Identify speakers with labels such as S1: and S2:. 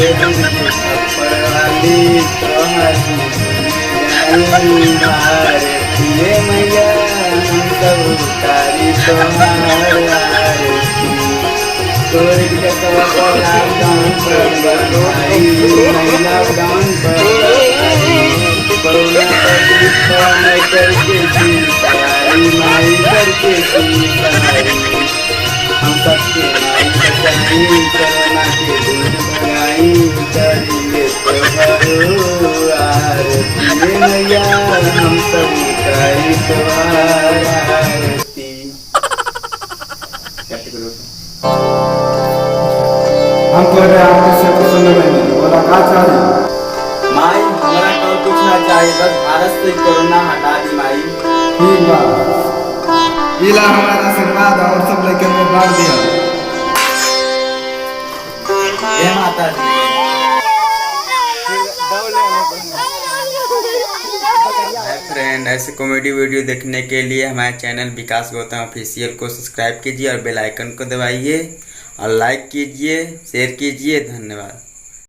S1: दुर्गे थप्पड़ वाली तोहरी जाई भारती मैया हम सब उतारी तोहार आरती। कोविड के समय पर लॉकडाउन पर बधाई लॉकडाउन पर कोरोना पर मैं करके थी तैयारी माई करके थी तैयारी हम सबके माई बचाई कोरोना के दूर भगाई करिए तोहरो आरती मैया हम सब उतारी तोहार आरती।
S2: हम कह रहे आपके से कुछ सुनबे नहीं बोला का चाहिए
S1: माई हमरा को कुछ ना चाहिए बस भारत से कोरोना हटा दी माई।
S2: ठीक बा इला हमारा आशीर्वाद और सब लेके में बांट दिया।
S1: जय माता दी। हाय फ्रेंड, ऐसे कॉमेडी वीडियो देखने के लिए हमारे चैनल विकास गौतम ऑफिशियल को सब्सक्राइब कीजिए और बेल आइकन को दबाइए और लाइक कीजिए, शेयर कीजिए। धन्यवाद।